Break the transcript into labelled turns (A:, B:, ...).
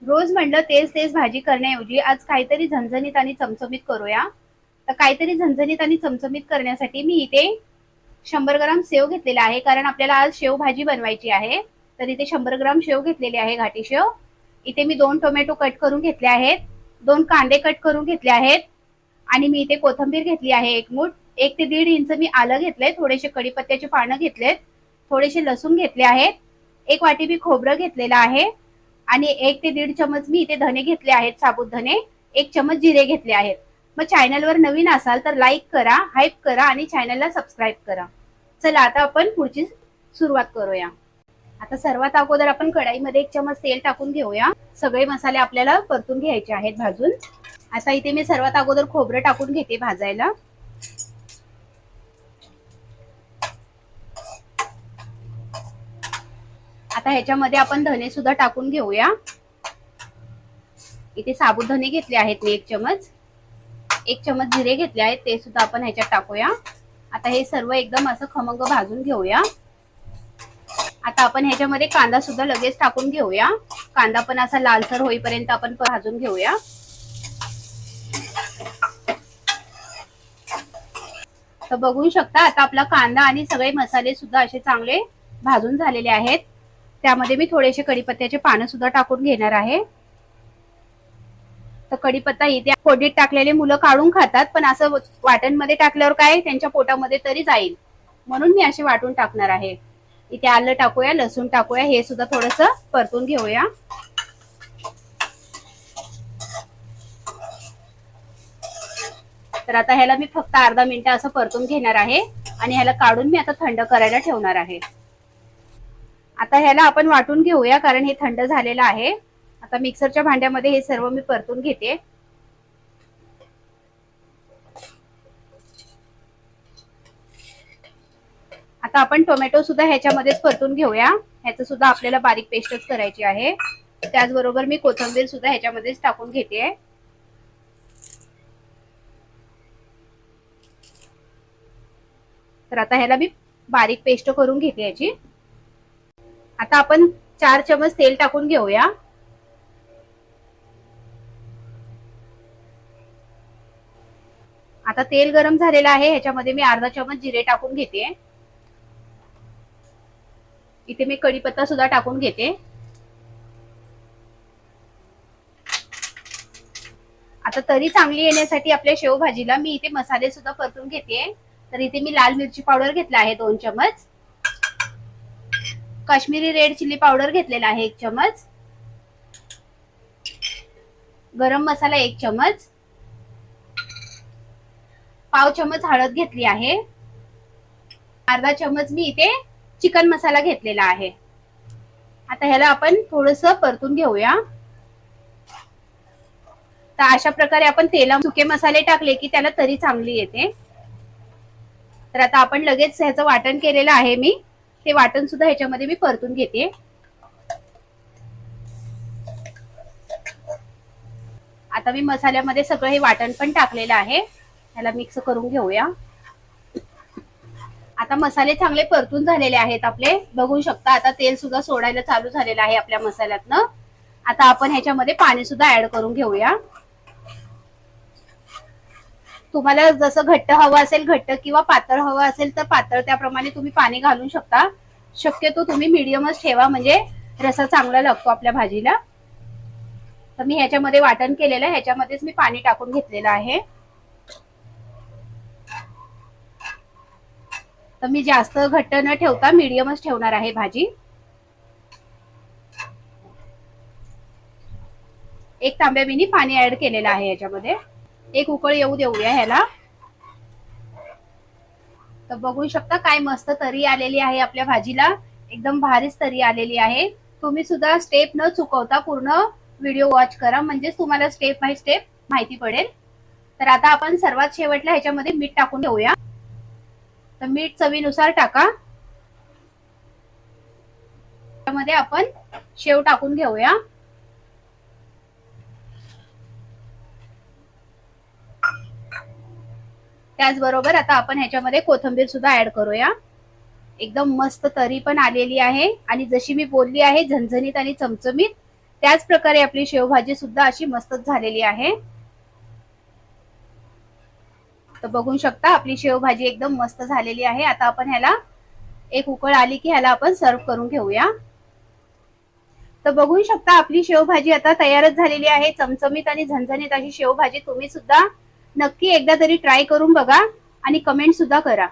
A: रोज म्हणलं तेच तेच भाजी करण्याऐवजी आज काहीतरी झणझणीत आणि चमचमीत करूया. तर काहीतरी झणझणीत आणि चमचमीत करण्यासाठी मी इथे 100 ग्राम शेव घेतलेला आहे, कारण आपल्याला आज शेव भाजी बनवायची आहे. तर इथे 100 ग्राम शेव घेतलेली आहे, घाटी शेव. इथे मी 2 टोमॅटो कट करून घेतले आहेत, 2 कांदे कट करून घेतले आहेत आणि मी इथे कोथिंबीर घेतली आहे 1 मूठ. 1 ते 1.5 इंच मी आलं घेतलंय, थोडेसे कढीपत्त्याचे पानं घेतलेत, थोडेसे लसूण घेतले आहेत, 1 वाटी मी खोबरं घेतलेलं आहे आणि 1 ते 1.5 चमच मी इथे धने घेतले आहेत, साबुत धने. 1 चमच जिरे घेतले आहेत. मग चॅनलवर नवीन असाल तर लाईक करा, हाईप करा आणि चॅनलला सबस्क्राईब करा. चला आता आपण पुढची सुरुवात करूया. आता सर्वात अगोदर आपण कढाईमध्ये 1 चमच तेल टाकून घेऊया. सगळे मसाले आपल्याला परतून घ्यायचे आहेत भाजून. आता इथे मी सर्वात अगोदर खोबरं टाकून घेते भाजायला. आता ह्याच्यामध्ये आपण धने सुद्धा टाकून घेऊया. इथे साबुत धने घेतले आहेत मी 1 चमच. 1 चमच जिरे घेतले आहेत, ते सुद्धा आपण ह्याच्यात टाकूया. आता हे सर्व एकदम असं खमंग भाजून घेऊया. आता आपण ह्याच्यामध्ये कांदा सुद्धा लगेच टाकून घेऊया. कांदा पण असा लालसर होईपर्यंत आपण भाजून घेऊया. तर बघू शकता आता आपला कांदा आणि सगळे मसाले सुद्धा असे चांगले भाजून झालेले आहेत. त्यामध्ये मी थोडेसे कढीपत्त्याचे पानं सुद्धा टाकून घेणार आहे. तर कढीपत्ता इथे फोडणीत टाकलेले मुलं काढून खातात, पण असं वाटणमध्ये टाकल्यावर काय त्यांच्या पोटामध्ये तरी जाईल, म्हणून मी असे वाटून टाकणार आहे. इथे आलं टाकूया, लसूण टाकूया, हे सुद्धा थोडंसं परतून घेऊया. तर आता ह्याला मी फक्त अर्धा मिनिट असं परतून घेणार आहे आणि ह्याला काढून मी आता थंड करायला ठेवणार आहे. आता ह्याला आपण वाटून घेऊया, कारण हे थंड झालेलं आहे. आता मिक्सरच्या भांड्यामध्ये हे सर्व मी परतून घेते. आता आपण टोमॅटो सुद्धा ह्याच्यामध्येच परतून घेऊया. ह्याचं सुद्धा आपल्याला बारीक पेस्टच करायची आहे. त्याचबरोबर मी कोथिंबीर सुद्धा ह्याच्यामध्येच टाकून घेते. तर आता ह्याला मी बारीक पेस्ट करून घेते याची. आता आपण 4 चमच तेल टाकून घेऊया. आता तेल गरम झालेलं आहे, ह्याच्यामध्ये मी अर्धा चमच जिरे टाकून घेते. इथे मी कढीपत्ता सुद्धा टाकून घेते. आता तरी चांगली येण्यासाठी आपल्या शेवभाजीला मी इथे मसाले सुद्धा परतून घेते. तर इथे मी लाल मिरची पावडर घेतला आहे 2 चमच, काश्मीरी रेड चिली पावडर घेतलेला आहे 1 चमच, गरम मसाला 1 चमच, पाव चमच हळद घेतली आहे, अर्धा चमच मी इथे चिकन मसाला घेतलेला आहे. आता ह्याला आपण थोडंसं परतून घेऊया. तर अशा प्रकारे आपण तेला सुके मसाले टाकले की त्याला तरी चांगली येते. तर आता आपण लगेच ह्याचं वाटण केलेलं आहे मी, ते वाटण सुद्धा ह्याच्यामध्ये मी परतून घेते. आता मी मसाल्यामध्ये सगळं हे वाटण पण टाकलेलं आहे, ह्याला मिक्स करून घेऊया. आता मसाले चांगले परतून झालेले आहेत आपले, बघू शकता. आता तेल सुद्धा सोडायला चालू झालेलं आहे आपल्या मसाल्यातनं. आता आपण ह्याच्यामध्ये पाणी सुद्धा ऍड करून घेऊया. तुम्हाला जसं घट्ट हवं असेल घट्ट, किंवा पातळ हवं असेल तर पातळ, त्याप्रमाणे तुम्ही पाणी घालू शकता. शक्यतो तुम्ही मीडियमच ठेवा, म्हणजे रसा चांगला लागतो आपल्या भाजीला. तर मी ह्याच्यामध्ये वाटण केलेलं, ह्याच्यामध्येच मी पाणी टाकून घेतलेलं आहे. तर मी जास्त घट्ट न ठेवता मीडियमच ठेवणार आहे भाजी. 1 तांब्या मी पाणी ऍड केलेलं आहे ह्याच्यामध्ये. 1 उकळ येऊ देऊया ह्याला. तर बघू शकता काय मस्त तरी आलेली आहे आपल्या भाजीला, एकदम भारीच तरी आलेली आहे. तुम्ही सुद्धा स्टेप न चुकवता पूर्ण व्हिडिओ वॉच करा, म्हणजेच तुम्हाला स्टेप बाय स्टेप माहिती पडेल. तर आता आपण सर्वात शेवटला ह्याच्यामध्ये मीठ टाकून घेऊया. तर मीठ चवीनुसार टाका. त्यामध्ये आपण शेव टाकून घेऊया. त्याचबरोबर आता आपण ह्याच्यामध्ये कोथिंबीर सुद्धा ऍड करूया. एकदम मस्त तरी पण आलेली आहे, आणि जशी मी बोलली आहे झणझणीत आणि चमचमीत, त्याच प्रकारे आपली शेवभाजी सुद्धा अशी मस्तच झालेली आहे. तर बघू शकता आपली शेवभाजी एकदम मस्त झालेली आहे. आता आपण ह्याला एक उकळ आली की ह्याला आपण सर्व करून घेऊया. तर बघू शकता आपली शेवभाजी आता तयारच झालेली आहे. चमचमीत आणि झणझणीत अशी शेवभाजी तुम्ही सुद्धा नक्की एकदा तरी ट्राय करून बघा आणि कमेंट सुद्धा करा.